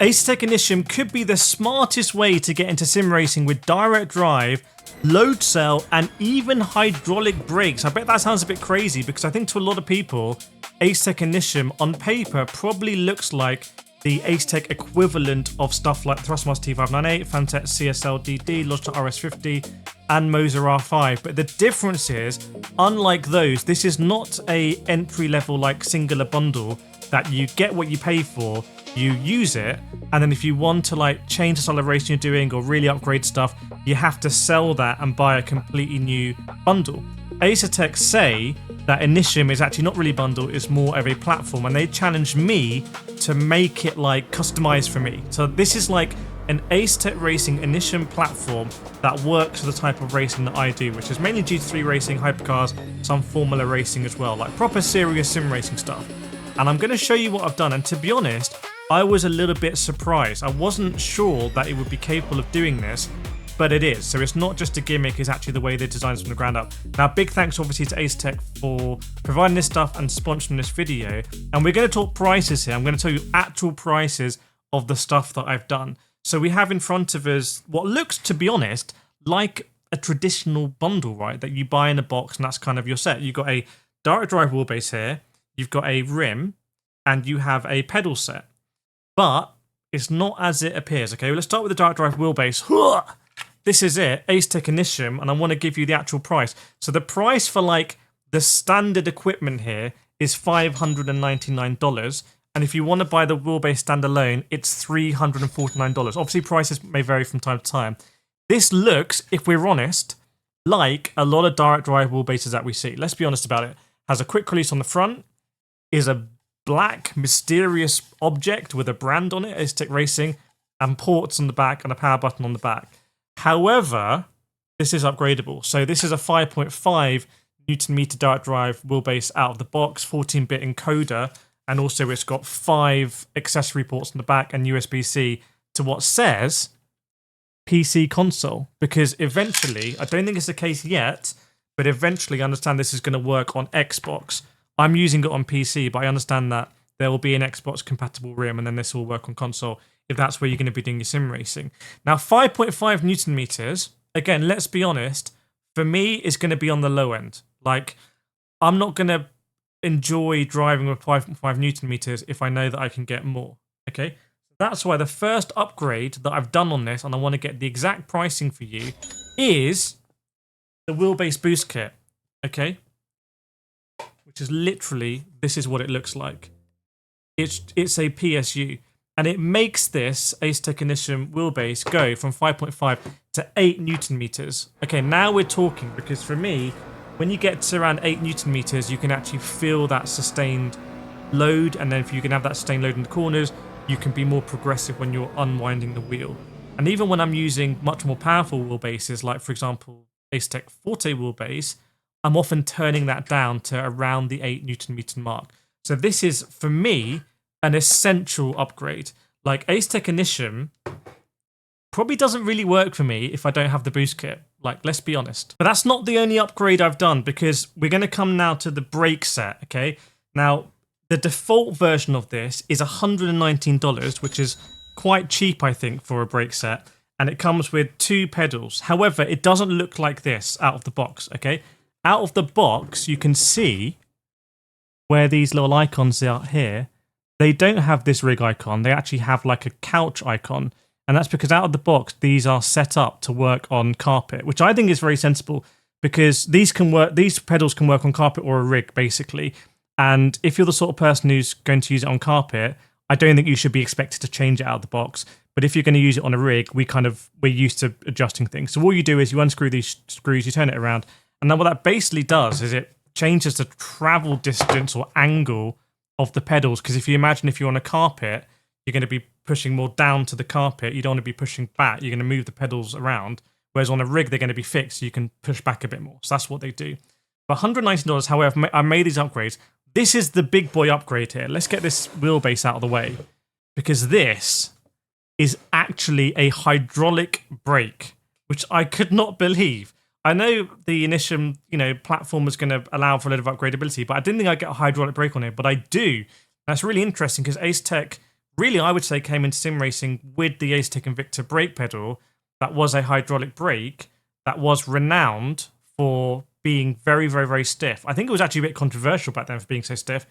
Asetek Initium could be the smartest way to get into sim racing with direct drive, load cell, and even hydraulic brakes. I bet that sounds a bit crazy because I think to a lot of people, Asetek Initium on paper probably looks like the Asetek equivalent of stuff like Thrustmaster T598, Fantek CSL DD, Logitech RS50, and Moser R5. But the difference is, unlike those, this is not a entry level like singular bundle that you get what you pay for, you use it, and then if you want to like change the style of racing you're doing or really upgrade stuff, you have to sell that and buy a completely new bundle. Asetek say that Initium is actually not really bundle, it's more of a platform, and they challenged me to make it like customized for me. So this is like an Asetek Racing Initium platform that works for the type of racing that I do, which is mainly GT3 racing, hypercars, some Formula racing as well, like proper serious sim racing stuff. And I'm going to show you what I've done, and to be honest, I was a little bit surprised. I wasn't sure that it would be capable of doing this, but it is. So it's not just a gimmick, it's actually the way they designed it from the ground up. Now, big thanks obviously to Asetek for providing this stuff and sponsoring this video. And we're going to talk prices here. I'm going to tell you actual prices of the stuff that I've done. So we have in front of us what looks, to be honest, like a traditional bundle, right? That you buy in a box and that's kind of your set. You've got a direct drive wheelbase here, you've got a rim, and you have a pedal set. But it's not as it appears, okay? Well, let's start with the direct drive wheelbase. This is it, Asetek Initium, and I want to give you the actual price. So the price for like the standard equipment here is $599, and if you want to buy the wheelbase standalone, it's $349. Obviously, prices may vary from time to time. This looks, if we're honest, like a lot of direct drive wheelbases that we see. Let's be honest about it. Has a quick release on the front, is a black mysterious object with a brand on it, Asetek Racing, and ports on the back and a power button on the back. However, this is upgradable. So this is a 5.5 Newton meter direct drive wheelbase out of the box, 14-bit encoder, and also it's got 5 accessory ports on the back and USB-C to what says PC console. Because eventually, I don't think it's the case yet, but eventually I understand this is going to work on Xbox. I'm using it on PC, but I understand that there will be an Xbox compatible rim and then this will work on console if that's where you're going to be doing your sim racing. Now, 5.5 Newton meters, again, let's be honest, for me, is going to be on the low end. Like, I'm not going to enjoy driving with 5.5 Newton meters if I know that I can get more, okay? That's why the first upgrade that I've done on this, and I want to get the exact pricing for you, is the wheelbase boost kit, okay? Which is literally, this is what it looks like. It's a PSU. And it makes this Asetek Initium wheelbase go from 5.5 to 8 Newton meters. Okay, now we're talking, because for me, when you get to around 8 Newton meters, you can actually feel that sustained load. And then if you can have that sustained load in the corners, you can be more progressive when you're unwinding the wheel. And even when I'm using much more powerful wheelbases, like for example, Asetek Forte wheelbase, I'm often turning that down to around the 8 Newton meter mark. So this is, for me, an essential upgrade. Like Asetek Initium probably doesn't really work for me if I don't have the boost kit. Like, let's be honest. But that's not the only upgrade I've done, because we're going to come now to the brake set, okay? Now, the default version of this is $119, which is quite cheap, I think, for a brake set. And it comes with 2 pedals. However, it doesn't look like this out of the box, okay? Out of the box, you can see where these little icons are here. They don't have this rig icon. They actually have like a couch icon. And that's because out of the box, these are set up to work on carpet, which I think is very sensible, because these pedals can work on carpet or a rig, basically. And if you're the sort of person who's going to use it on carpet, I don't think you should be expected to change it out of the box. But if you're going to use it on a rig, we're used to adjusting things. So all you do is you unscrew these screws, you turn it around. And then what that basically does is it changes the travel distance or angle of the pedals, because if you imagine if you're on a carpet, you're going to be pushing more down to the carpet. You don't want to be pushing back. You're going to move the pedals around. Whereas on a rig, they're going to be fixed, so you can push back a bit more. So that's what they do. But $119, however, I made these upgrades. This is the big boy upgrade here. Let's get this wheelbase out of the way, because this is actually a hydraulic brake, which I could not believe. I know the Initium, platform was going to allow for a lot of upgradability, but I didn't think I'd get a hydraulic brake on it, but I do. That's really interesting, because Asetek really, I would say came into sim racing with the Asetek Invicta brake pedal that was a hydraulic brake that was renowned for being very, very, very stiff. I think it was actually a bit controversial back then for being so stiff.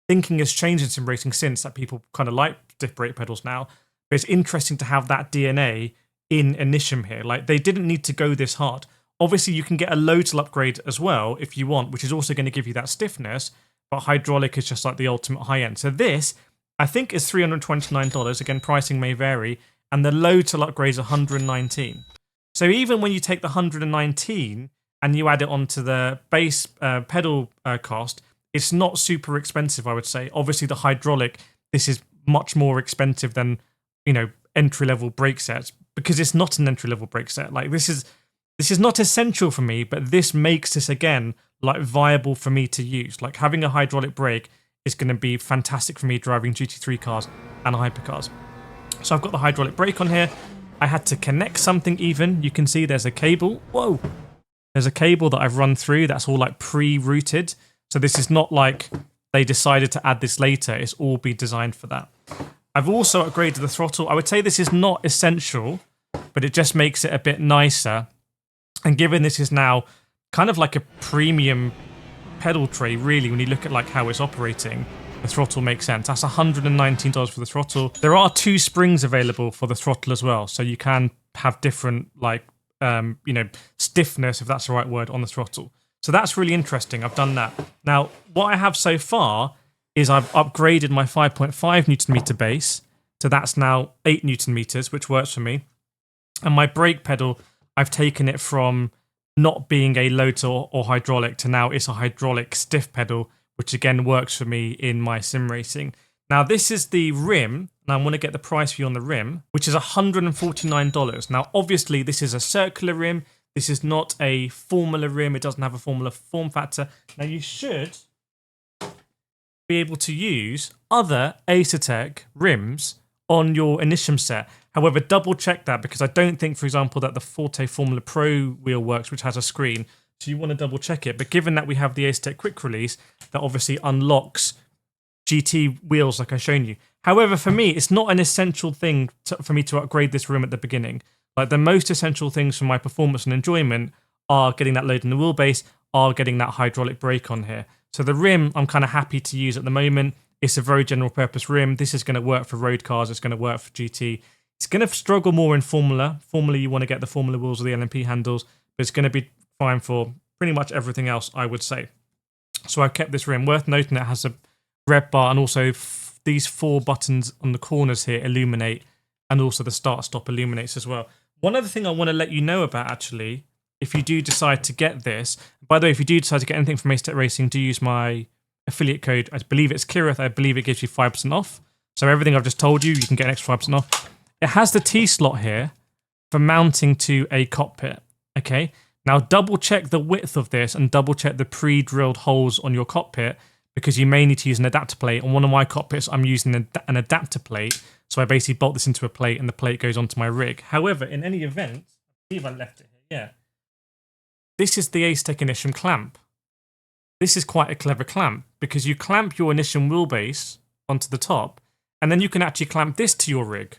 Thinking has changed in sim racing since, that people kind of like stiff brake pedals now. But it's interesting to have that DNA in Initium here. Like, they didn't need to go this hard. Obviously, you can get a low till upgrade as well if you want, which is also going to give you that stiffness. But hydraulic is just like the ultimate high end. So this, I think, is $329. Again, pricing may vary. And the low till upgrade is $119. So even when you take the $119 and you add it onto the base pedal cost, it's not super expensive, I would say. Obviously, the hydraulic, this is much more expensive than, entry-level brake sets, because it's not an entry-level brake set. Like, this is not essential for me, but this makes this, again, like, viable for me to use. Like, having a hydraulic brake is going to be fantastic for me driving GT3 cars and hypercars. So I've got the hydraulic brake on here. I had to connect something even. You can see there's a cable. Whoa! There's a cable that I've run through that's all like pre-routed. So this is not like they decided to add this later. It's all been designed for that. I've also upgraded the throttle. I would say this is not essential, but it just makes it a bit nicer. And given this is now kind of like a premium pedal tray, really, when you look at like how it's operating, the throttle makes sense. That's $119 for the throttle. There are 2 springs available for the throttle as well, so you can have different like stiffness, if that's the right word, on the throttle. So that's really interesting. I've done that. Now, what I have so far is I've upgraded my 5.5 Newton meter base, so that's now 8 Newton meters, which works for me. And my brake pedal, I've taken it from not being a low or hydraulic to now it's a hydraulic stiff pedal, which again works for me in my sim racing. Now, this is the rim, and I want to get the price for you on the rim, which is $149. Now, obviously, this is a circular rim. This is not a formula rim. It doesn't have a formula form factor. Now, you should be able to use other Asetek rims on your Initium set. However, double check that, because I don't think, for example, that the Forte Formula Pro wheel works, which has a screen. So you want to double check it. But given that we have the Asetek quick release, that obviously unlocks GT wheels like I've shown you. However, for me, it's not an essential thing for me to upgrade this rim at the beginning. Like, the most essential things for my performance and enjoyment are getting that load in the wheelbase, are getting that hydraulic brake on here. So the rim I'm kind of happy to use at the moment. It's a very general purpose rim. This is going to work for road cars. It's going to work for GT. It's going to struggle more in Formula. Formula, you want to get the Formula wheels or the LMP handles, but it's going to be fine for pretty much everything else, I would say. So I've kept this rim. Worth noting, it has a red bar, and also these 4 buttons on the corners here illuminate, and also the start-stop illuminates as well. One other thing I want to let you know about, actually, if you do decide to get this, by the way, if you do decide to get anything from Asetek Racing, do use my affiliate code. I believe it's Kireth. I believe it gives you 5% off. So everything I've just told you, you can get an extra 5% off. It has the T-slot here for mounting to a cockpit, okay? Now, double check the width of this and double check the pre-drilled holes on your cockpit, because you may need to use an adapter plate. On one of my cockpits, I'm using an adapter plate. So I basically bolt this into a plate and the plate goes onto my rig. However, in any event, I believe I left it here, yeah. This is the Asetek Initium clamp. This is quite a clever clamp, because you clamp your Initium wheelbase onto the top, and then you can actually clamp this to your rig.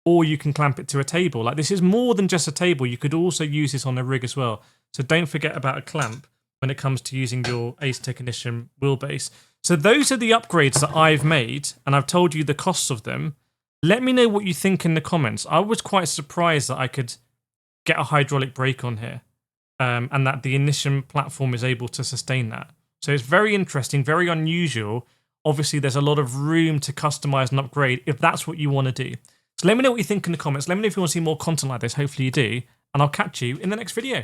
Or you can clamp it to a table. Like, this is more than just a table. You could also use this on a rig as well. So don't forget about a clamp when it comes to using your Asetek Initium wheelbase. So those are the upgrades that I've made, and I've told you the costs of them. Let me know what you think in the comments. I was quite surprised that I could get a hydraulic brake on here, and that the Initium platform is able to sustain that. So it's very interesting, very unusual. Obviously, there's a lot of room to customize and upgrade if that's what you want to do. So let me know what you think in the comments. Let me know if you want to see more content like this. Hopefully you do. And I'll catch you in the next video.